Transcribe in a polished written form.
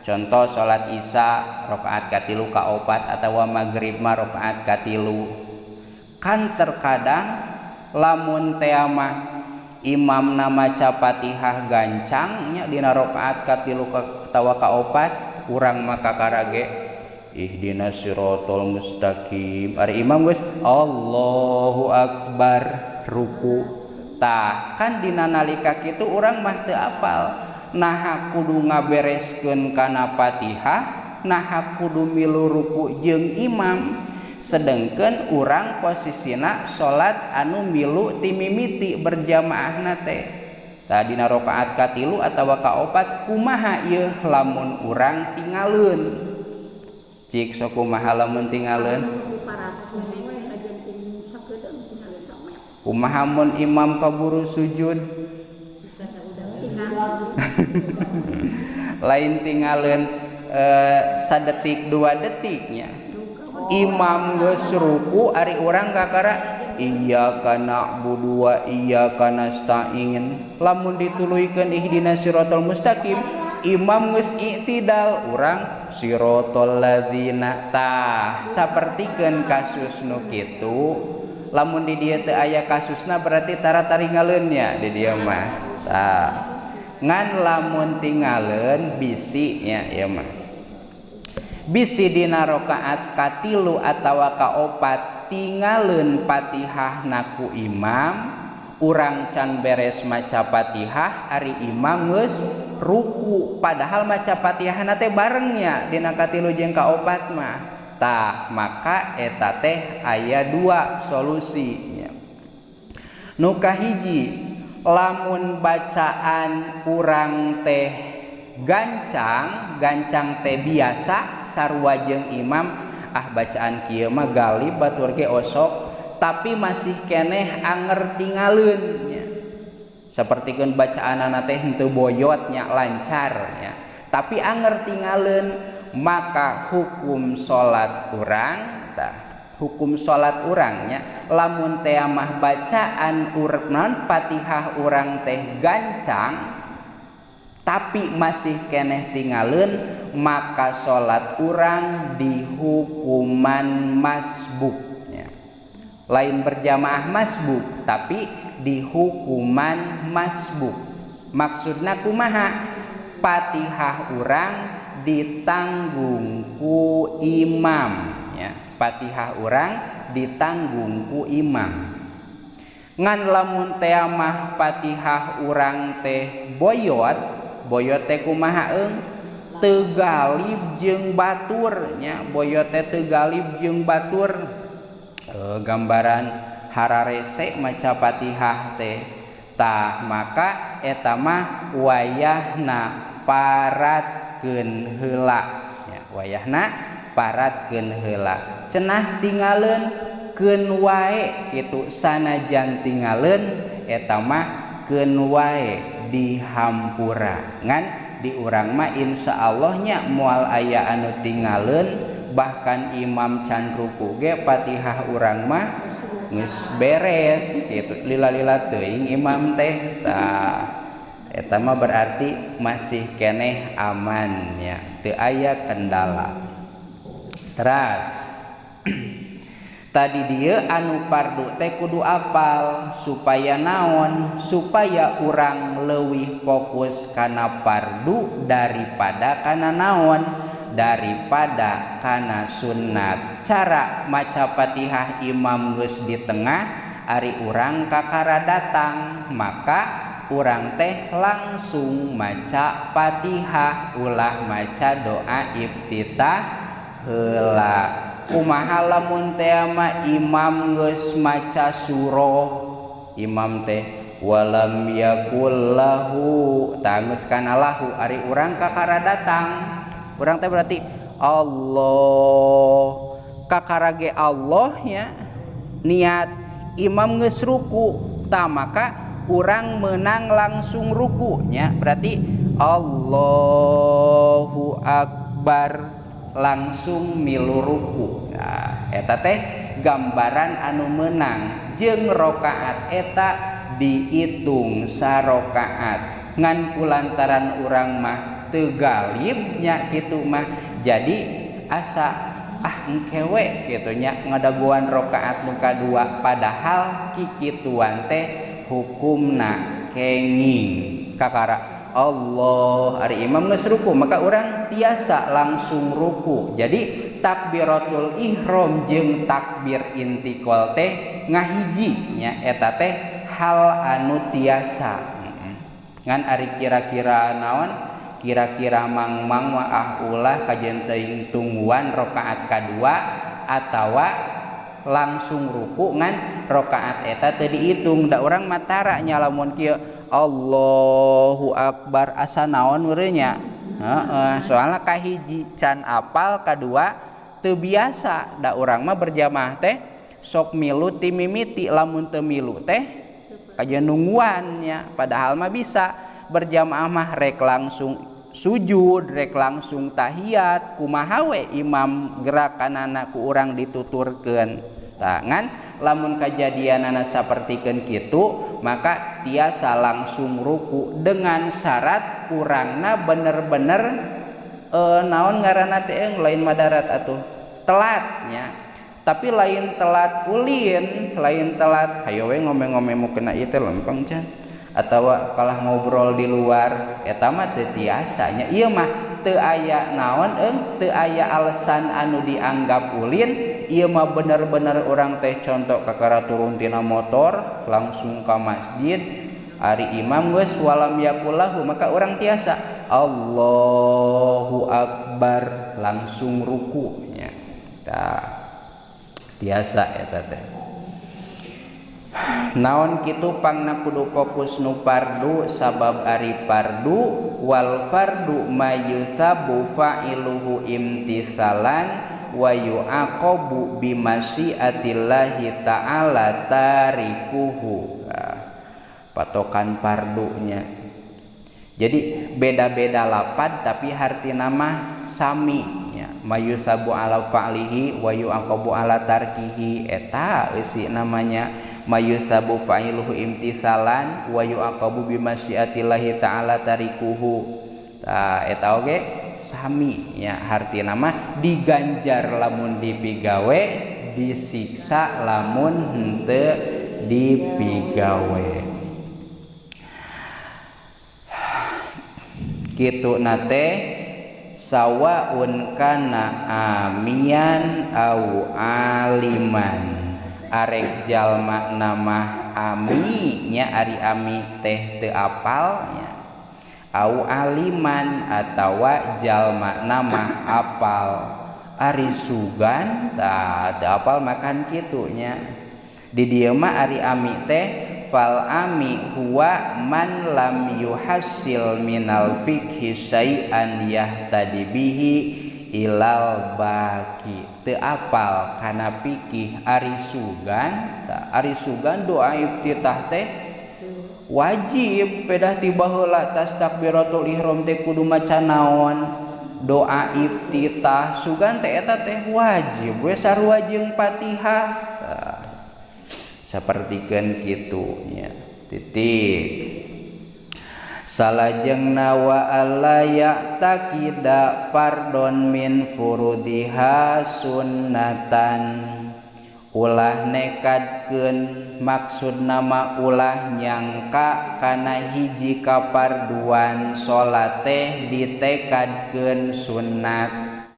Contoh salat Isya rakaat katilu kaopat atawa magrib mah rakaat katilu. Kan terkadang lamun teh mah imam maca Fatihah gancang nya dina rakaat katilu atawa kaopat, urang mah kakarage ihdinas siratal mustaqim. Ari imam geus Allahu akbar ruku. Tah kan dina nalika kitu urang mah teu apal. Nah kudu ngabereskeun kana Fatihah, nah kudu milu ruku jeung imam, sedengkeun urang posisina salat anu milu ti mimiti berjamaahna teh. Tah dina rakaat katilu atawa kaopat kumaha ieu lamun urang tingaleun? Cik sok kumaha lamun tingaleun? Kumaha mun imam kaburu sujud? Lain tinggalin sadetik 2 detiknya imam geus ruku ari urang kakara iyyaka na'budu wa iyyaka nasta'in. Lamun dituluykeun ihdinas siratal mustaqim imam geus i'tidal urang siratal ladzina. Tah sapertikeun kasus nu kitu lamun di dieu teu aya kasusna berarti tara taringaleun nya di dieu mah. Tah ngan lamun tingaleun bisi nya ieu mah bisi dina rakaat katilu atawa kaopat tingaleun Fatihah naku imam, urang can beres maca Fatihah ari imam geus ruku padahal maca Fatihahna teh barengnya dina katilu jeung kaopat mah. Tah maka eta teh aya 2 solusinya. Nu kahiji lamun bacaan urang teh gancang teh biasa sarua jeung imam, bacaan kieu mah galib batur ge osok tapi masih keneh anger tingaleun nya. Sapertikeun bacaanana teh henteu boyot nya lancar nya tapi anger tingaleun, maka hukum salat urang hukum salat urangnya lamun teh mah bacaan urang Fatihah urang teh gancang tapi masih keneh tingaleun, maka salat urang dihukuman masbuk ya. Lain berjamaah masbuk tapi dihukuman masbuk. Maksudna kumaha? Fatihah urang ditanggung ku imam ya. Fatihah urang ditanggung ku imam. Ngan lamun teh mah Fatihah urang teh boyot teh kumaha eung? Teu galib jeung batur nya. Boyot teh teu galib jeung batur. Gambaran hararese maca Fatihah teh. Tah maka eta mah wayahna paratkeun heula ya. Wayahna paratkeun heula. Cenah tingaleun keun wae kitu, sanajan tingaleun eta mah keun wae dihampura. Ngan di urang mah insyaallah nya moal aya anu tingaleun bahkan imam can ruku ge Fatihah urang mah geus beres kitu, lila-lila teuing imam teh. Tah eta mah berarti masih keneh aman ya, teu aya kendala. Teras tadi dia anu pardu teh kudu apal supaya naon? Supaya urang leuwih fokus kana pardu daripada kana naon? Daripada kana sunnat. Cara maca Fatihah imam geus di tengah ari urang kakara datang, maka urang teh langsung maca Fatihah ulah maca doa iftitah heula. Kumaha lamun teh mah imam geus maca surah, imam teh walam yakul lahu geus kana lahu ari urang kakara datang, urang teh berarti Allah kakara ge Allah nya niat imam geus ruku, tah maka urang meunang langsung ruku nya berarti Allahu akbar langsung milu ruku. Nah, eta teh gambaran anu menang jeung rakaat eta diitung sarakaat. Ngan kulantaran urang mah teu galibnya kitu mah jadi asa engkewe kitu nya ngadaguan rakaat nu kadua padahal kikituan teh hukumna kenging kakara Allah ari imam geus ruku maka urang tiasa langsung ruku jadi takbiratul ihram jeung takbir intiqal teh ngahiji nya eta teh hal anu tiasa ngan ari kira-kira naon kira-kira mangmang ulah kajen teuing tungguan rakaat kadua atawa langsung ruku ngan rakaat eta teu diitung da urang matara nya lamun kieu Allahu Akbar asa naon meureun nya soalna kahiji can apal kadua teu biasa da urang mah berjamaah teh sok milu ti mimiti lamun teu milu teh kajian nungguan nya padahal mah bisa berjamaah mah rek langsung sujud rek langsung tahiyat kumaha we imam gerakanana ku urang dituturkeun tangan lamun kajadianana sapertikeun kitu maka tiasa langsung ruku dengan syarat urangna bener-bener naon ngaranna teh lain madarat atuh telatnya tapi lain telat ulin lain telat hayo we ngome-ngome mu kena ieu teh lempeng can atawa kalah ngobrol di luar eta mah teu tiasa nya ieu mah teu aya naon teu aya alasan anu dianggap ulin ieu mah bener-bener urang teh contoh kakara turun tina motor langsung ka masjid ari imam geus walam yaqulahu maka urang tiasa Allahu Akbar langsung ruku nya tah tiasa eta teh naon kitu pangna kudu fokus nu fardu sabab ari fardu wal fardu mayusabu fa'iluhu imtisalan wa yu'aqabu bimasyiatillahi ta'ala tarikuhu patokan fardunya jadi beda-beda lapad tapi hartina mah sami mayusabu ala fa'lihi wa yu'aqabu ala tarkihi eta eusi namanya mayusabu fa'iluhu imtisalan wa yu'aqabu bimasyiatillahi ta'ala tarikuhu eta oge sami nya hartina mah diganjar lamun dipigawe disiksa lamun henteu dipigawe kitu nate sawaun kana amian au aliman arek jalma nama ami nya ari ami teh teu apal nya au aliman atawa jalma nama apal ari sugan tah teu apal makan kitu nya di dieu mah ari ami teh fal ami huwa man lam yuhassil minal fikhi syai'an yahtadi bihi ilal baki teu apal kana fikih ari sugan ari sugan doa iftitah teh wajib pedah tiba heula tas takbiratul ihram teh kudu maca naon doa iftitah sugan teh eta teh wajib we sarua jeung Fatihah sapertikeun kitu nya titik salajengna wa alla ya'taqida fardon min furudiha sunnatan ulah nekadkeun maksud nama ulah nyangka kana hiji kaparduan salat teh ditekadkeun sunnat